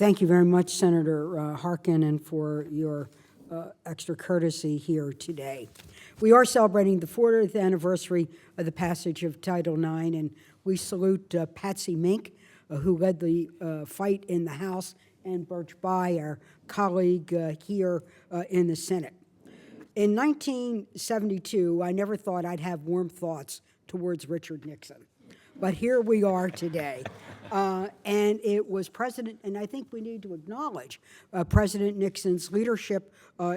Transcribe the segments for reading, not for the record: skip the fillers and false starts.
Thank you very much, Senator Harkin, and for your extra courtesy here today. We are celebrating the 40th anniversary of the passage of Title IX, and we salute Patsy Mink, who led the fight in the House, and Birch Bayh, our colleague here in the Senate. In 1972, I never thought I'd have warm thoughts towards Richard Nixon. But here we are today. And it was President, and I think we need to acknowledge President Nixon's leadership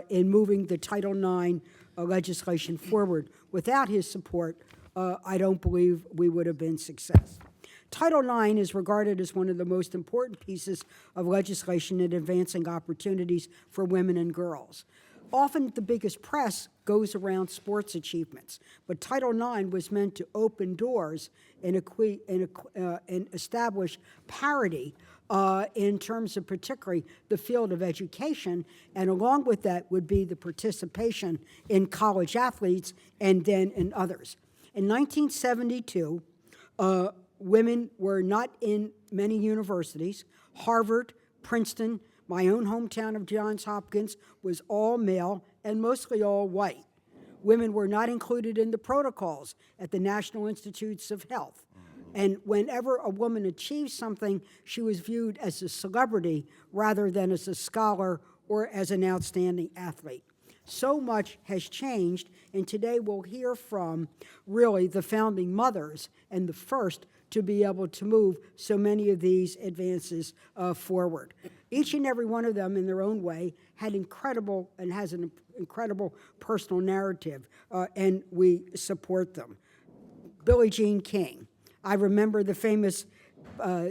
in moving the Title IX legislation forward. Without his support, I don't believe we would have been successful. Title IX is regarded as one of the most important pieces of legislation in advancing opportunities for women and girls. Often the biggest press goes around sports achievements, but Title IX was meant to open doors and establish parity in terms of particularly the field of education, and along with that would be the participation in college athletes and then in others. In 1972, women were not in many universities. Harvard, Princeton, my own hometown of Johns Hopkins was all male and mostly all white. Women were not included in the protocols at the National Institutes of Health. And whenever a woman achieved something, she was viewed as a celebrity rather than as a scholar or as an outstanding athlete. So much has changed, and today we'll hear from really the founding mothers and the first to be able to move so many of these advances forward. Each and every one of them in their own way had incredible and has an incredible personal narrative, and we support them. Billie Jean King. I remember the famous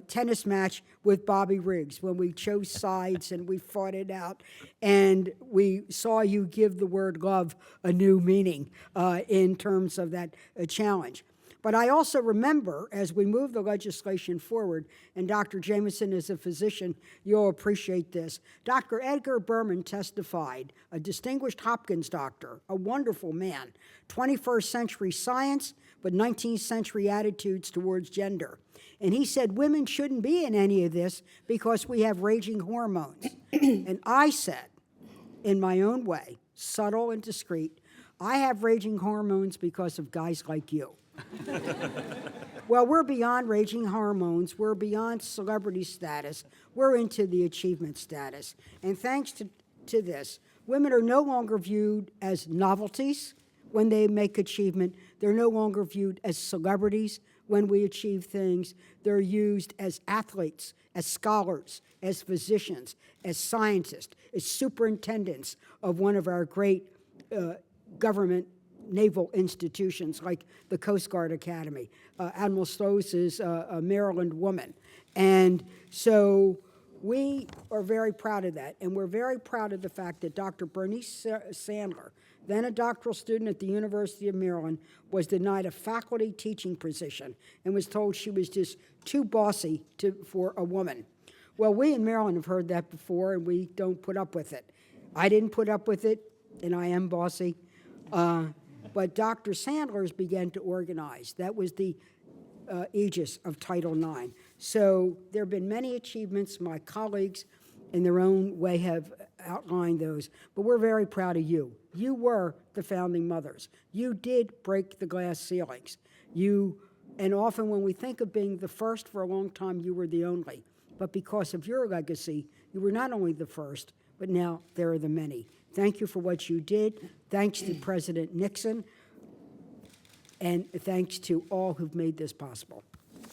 tennis match with Bobby Riggs when we chose sides and we fought it out, and we saw you give the word love a new meaning in terms of that challenge. But I also remember, as we move the legislation forward, and Dr. Jameson is a physician, you'll appreciate this, Dr. Edgar Berman testified, a distinguished Hopkins doctor, a wonderful man, 21st century science, but 19th century attitudes towards gender. And he said women shouldn't be in any of this because we have raging hormones. And I said, in my own way, subtle and discreet, I have raging hormones because of guys like you. Well, we're beyond raging hormones. We're beyond celebrity status. We're into the achievement status. And thanks to this, women are no longer viewed as novelties when they make achievement. They're no longer viewed as celebrities when we achieve things. They're used as athletes, as scholars, as physicians, as scientists, as superintendents of one of our great government naval institutions like the Coast Guard Academy. Admiral Sloas is a Maryland woman. And so we are very proud of that. And we're very proud of the fact that Dr. Bernice Sandler, then a doctoral student at the University of Maryland, was denied a faculty teaching position and was told she was just too bossy for a woman. Well, we in Maryland have heard that before, and we don't put up with it. I didn't put up with it, and I am bossy. But Dr. Sandler's began to organize. That was the aegis of Title IX. So there have been many achievements. My colleagues in their own way have outlined those. But we're very proud of you. You were the founding mothers. You did break the glass ceilings. And often when we think of being the first for a long time, you were the only. But because of your legacy, you were not only the first, but now there are the many. Thank you for what you did. Thanks to President Nixon. And thanks to all who've made this possible.